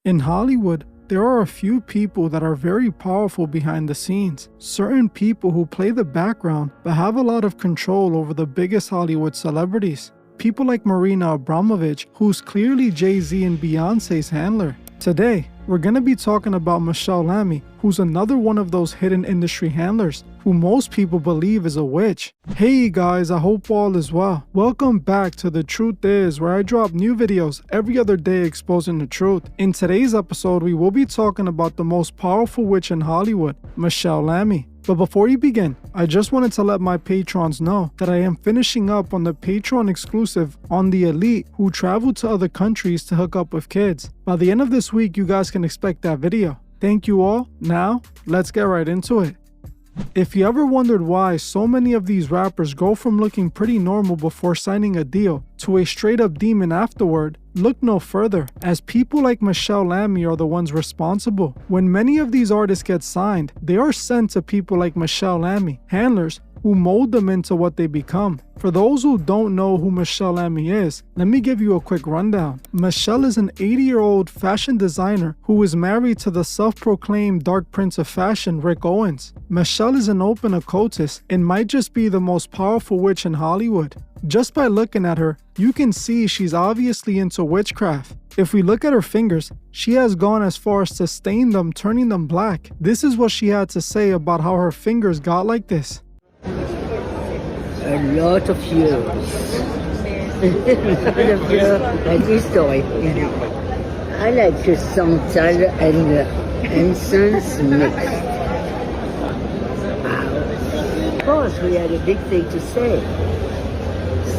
In Hollywood, there are a few people that are very powerful behind the scenes. Certain people who play the background but have a lot of control over the biggest Hollywood celebrities. People like Marina Abramovich, who's clearly Jay-Z and Beyonce's handler. Today, we're gonna be talking about Michelle Lamy, who's another one of those hidden industry handlers, who most people believe is a witch. Hey guys, I hope all is well. Welcome back to The Truth Is, where I drop new videos every other day exposing the truth. In today's episode, we will be talking about the most powerful witch in Hollywood, Michelle Lamy. But before we begin, I just wanted to let my patrons know that I am finishing up on the Patreon exclusive on the elite who travel to other countries to hook up with kids. By the end of this week, you guys can expect that video. Thank you all. Now, let's get right into it. If you ever wondered why so many of these rappers go from looking pretty normal before signing a deal to a straight up demon afterward, look no further, as people like Michelle Lamy are the ones responsible. When many of these artists get signed, they are sent to people like Michelle Lamy, handlers, who mold them into what they become. For those who don't know who Michelle Lamy is, let me give you a quick rundown. Michelle is an 80-year-old fashion designer who is married to the self-proclaimed Dark Prince of Fashion, Rick Owens. Michelle is an open occultist and might just be the most powerful witch in Hollywood. Just by looking at her, you can see she's obviously into witchcraft. If we look at her fingers, she has gone as far as to stain them, turning them black. This is what she had to say about how her fingers got like this. A lot of years. Like history. I like santal and incense mixed. Of course, we had a big thing to say,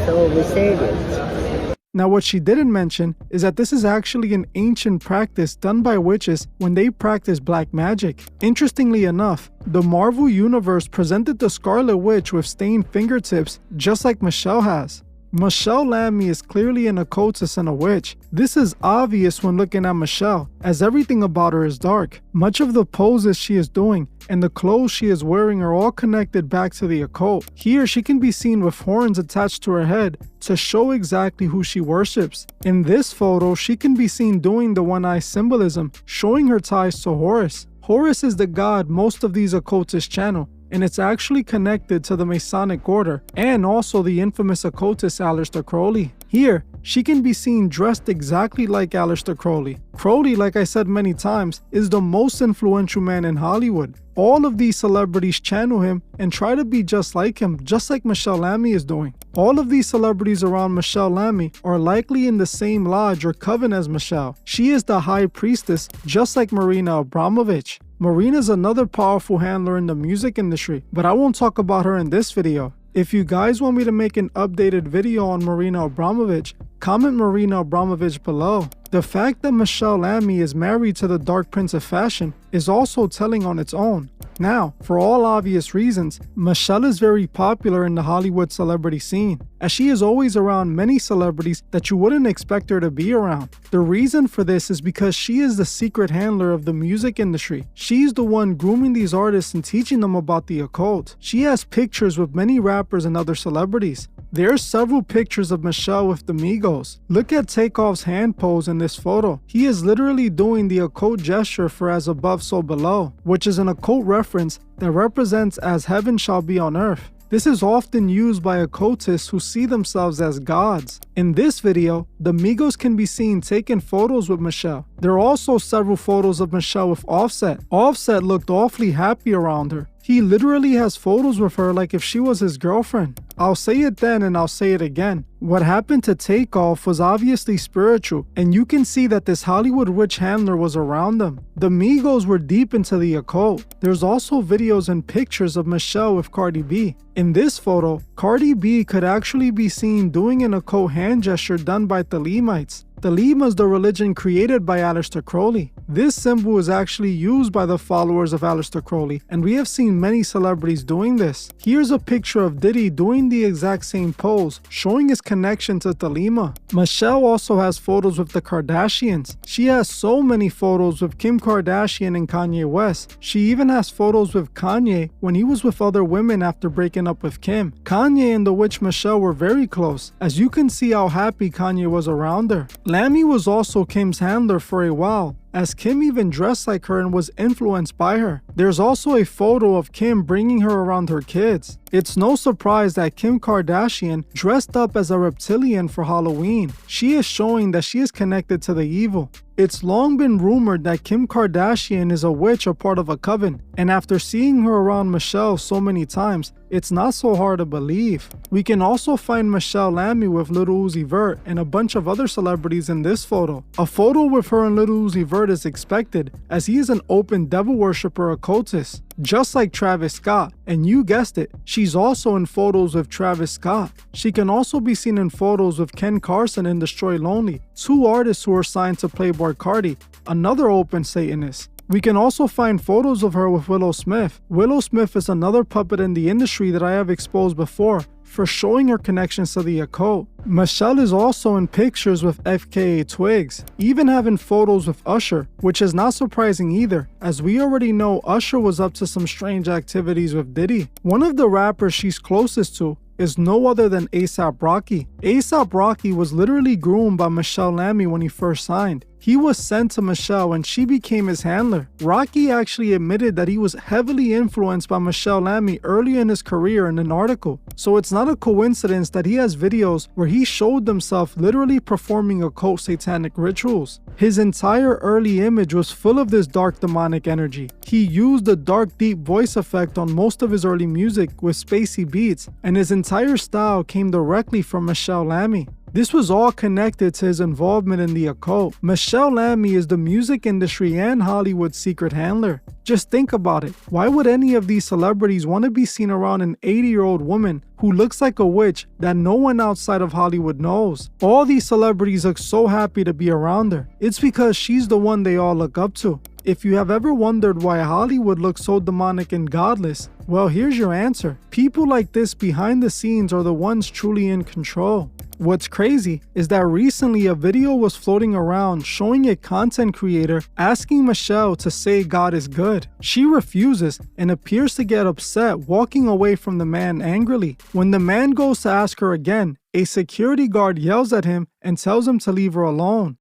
so we said it. Now, what she didn't mention is that this is actually an ancient practice done by witches when they practice black magic. Interestingly enough, the Marvel Universe presented the Scarlet Witch with stained fingertips just like Michelle has. Michelle Lamy is clearly an occultist and a witch. This is obvious when looking at Michelle, as everything about her is dark. Much of the poses she is doing and the clothes she is wearing are all connected back to the occult. Here, she can be seen with horns attached to her head to show exactly who she worships. In this photo, she can be seen doing the one-eye symbolism, showing her ties to Horus. Horus is the god most of these occultists channel, and it's actually connected to the Masonic Order and also the infamous occultist Aleister Crowley. Here, she can be seen dressed exactly like Aleister Crowley. Crowley, like I said many times, is the most influential man in Hollywood. All of these celebrities channel him and try to be just like him, just like Michelle Lamy is doing. All of these celebrities around Michelle Lamy are likely in the same lodge or coven as Michelle. She is the high priestess, just like Marina Abramovich. Marina is another powerful handler in the music industry, but I won't talk about her in this video. If you guys want me to make an updated video on Marina Abramovich, comment Marina Abramovich below. The fact that Michelle Lamy is married to the Dark Prince of Fashion is also telling on its own. Now, for all obvious reasons, Michelle is very popular in the Hollywood celebrity scene, as she is always around many celebrities that you wouldn't expect her to be around. The reason for this is because she is the secret handler of the music industry. She's the one grooming these artists and teaching them about the occult. She has pictures with many rappers and other celebrities. There are several pictures of Michelle with the Migos. Look at Takeoff's hand pose in this photo. He is literally doing the occult gesture for as above so below, which is an occult reference that represents as heaven shall be on earth. This is often used by occultists who see themselves as gods. In this video, the Migos can be seen taking photos with Michelle. There are also several photos of Michelle with Offset. Offset looked awfully happy around her. He literally has photos with her like if she was his girlfriend. I'll say it then and I'll say it again. What happened to Takeoff was obviously spiritual, and you can see that this Hollywood witch handler was around them. The Migos were deep into the occult. There's also videos and pictures of Michelle with Cardi B. In this photo, Cardi B could actually be seen doing an occult hand gesture done by Thelemites. Thelema is the religion created by Aleister Crowley. This symbol is actually used by the followers of Aleister Crowley, and we have seen many celebrities doing this. Here's a picture of Diddy doing the exact same pose, showing his connection to Thelema. Michelle also has photos with the Kardashians. She has so many photos with Kim Kardashian and Kanye West. She even has photos with Kanye when he was with other women after breaking up with Kim. Kanye and the witch Michelle were very close, as you can see how happy Kanye was around her. Lamy was also Kim's handler for a while, as Kim even dressed like her and was influenced by her. There's also a photo of Kim bringing her around her kids. It's no surprise that Kim Kardashian dressed up as a reptilian for Halloween. She is showing that she is connected to the evil. It's long been rumored that Kim Kardashian is a witch or part of a coven, and after seeing her around Michelle so many times, it's not so hard to believe. We can also find Michelle Lamy with Lil Uzi Vert and a bunch of other celebrities in this photo. A photo with her and Lil Uzi Vert is expected, as he is an open devil worshipper occultist, just like Travis Scott, and you guessed it, she's also in photos with Travis Scott. She can also be seen in photos with Ken Carson and Destroy Lonely, two artists who are signed to Playboi Carti, another open Satanist. We can also find photos of her with Willow Smith. Willow Smith is another puppet in the industry that I have exposed before for showing her connections to the occult. Michelle is also in pictures with FKA Twigs, even having photos with Usher, which is not surprising either, as we already know Usher was up to some strange activities with Diddy. One of the rappers she's closest to is no other than A$AP Rocky. A$AP Rocky was literally groomed by Michelle Lamy when he first signed. He was sent to Michelle and she became his handler. Rocky actually admitted that he was heavily influenced by Michelle Lamy early in his career in an article. So it's not a coincidence that he has videos where he showed himself literally performing occult satanic rituals. His entire early image was full of this dark demonic energy. He used the dark deep voice effect on most of his early music with spacey beats, and his entire style came directly from Michelle Lamy. This was all connected to his involvement in the occult. Michelle Lamy is the music industry and Hollywood's secret handler. Just think about it. Why would any of these celebrities want to be seen around an 80-year-old woman who looks like a witch that no one outside of Hollywood knows? All these celebrities look so happy to be around her. It's because she's the one they all look up to. If you have ever wondered why Hollywood looks so demonic and godless, well, here's your answer. People like this behind the scenes are the ones truly in control. What's crazy is that recently a video was floating around showing a content creator asking Michelle to say God is good. She refuses and appears to get upset, walking away from the man angrily. When the man goes to ask her again, a security guard yells at him and tells him to leave her alone.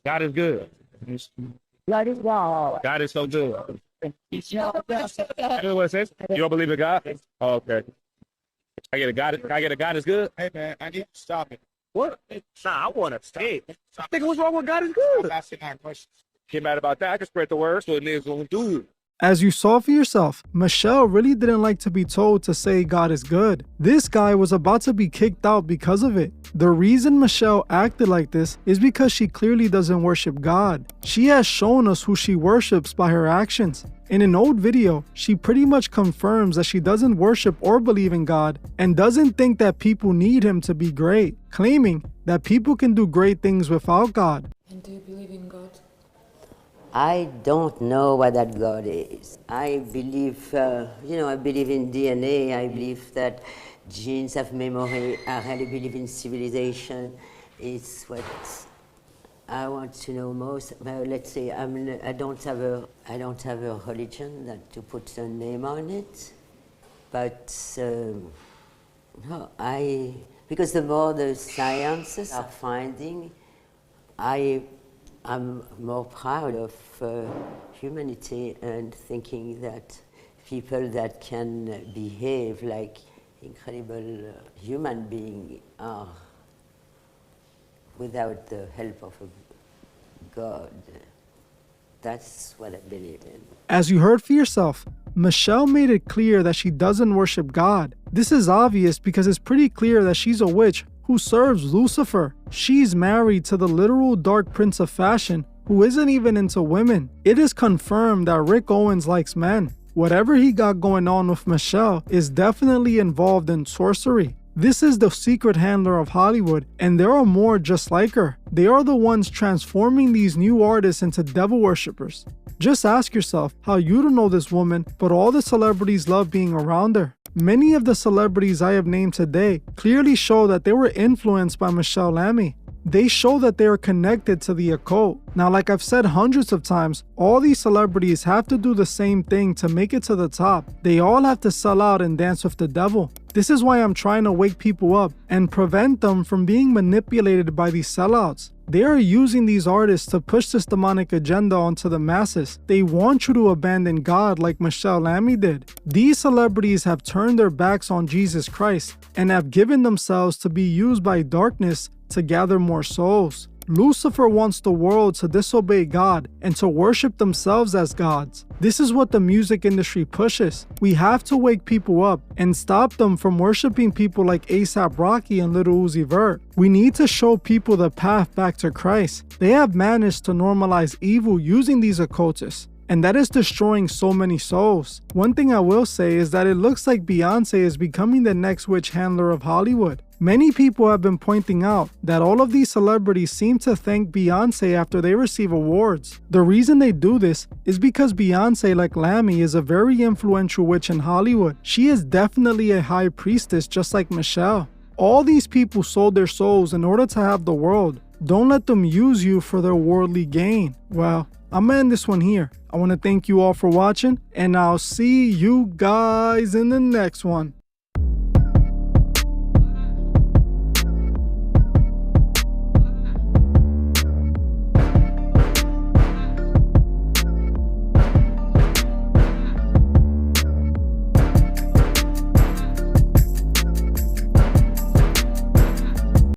God is good. God is God. God is so good. You know what it says? You don't believe in God? Oh, okay. I get a God is good? Hey man, I need to stop it. What? Nah, I want to stay. Nigga, what's wrong with God is good? I'm asking that question. Get mad about that. I can spread the word so it niggas gonna do it. As you saw for yourself, Michelle really didn't like to be told to say God is good. This guy was about to be kicked out because of it. The reason Michelle acted like this is because she clearly doesn't worship God. She has shown us who she worships by her actions. In an old video, she pretty much confirms that she doesn't worship or believe in God and doesn't think that people need him to be great, claiming that people can do great things without God. And do you believe in God? I don't know what that God is. I believe, I believe in DNA. I believe that genes have memory. I really believe in civilization. It's what I want to know most. Well, let's say I don't have a religion that to put a name on it, but because the more the sciences are finding, I'm more proud of humanity and thinking that people that can behave like incredible human beings are without the help of a God. That's what I believe in. As you heard for yourself, Michelle made it clear that she doesn't worship God. This is obvious because it's pretty clear that she's a witch who serves Lucifer. She's married to the literal Dark Prince of Fashion, who isn't even into women. It is confirmed that Rick Owens likes men. Whatever he got going on with Michelle is definitely involved in sorcery. This is the secret handler of Hollywood, and there are more just like her. They are the ones transforming these new artists into devil worshippers. Just ask yourself how you don't know this woman, but all the celebrities love being around her. Many of the celebrities I have named today clearly show that they were influenced by Michelle Lamy. They show that they are connected to the occult. Now, like I've said hundreds of times, all these celebrities have to do the same thing to make it to the top. They all have to sell out and dance with the devil. This is why I'm trying to wake people up and prevent them from being manipulated by these sellouts. They are using these artists to push this demonic agenda onto the masses. They want you to abandon God like Michelle Lamy did. These celebrities have turned their backs on Jesus Christ and have given themselves to be used by darkness to gather more souls. Lucifer wants the world to disobey God and to worship themselves as gods. This is what the music industry pushes. We have to wake people up and stop them from worshiping people like A$AP Rocky and Lil Uzi Vert. We need to show people the path back to Christ. They have managed to normalize evil using these occultists, and that is destroying so many souls. One thing I will say is that it looks like Beyonce is becoming the next witch handler of Hollywood. Many people have been pointing out that all of these celebrities seem to thank Beyonce after they receive awards. The reason they do this is because Beyonce, like Lamy, is a very influential witch in Hollywood. She is definitely a high priestess just like Michelle. All these people sold their souls in order to have the world. Don't let them use you for their worldly gain. Well, I'm gonna end this one here. I want to thank you all for watching, and I'll see you guys in the next one.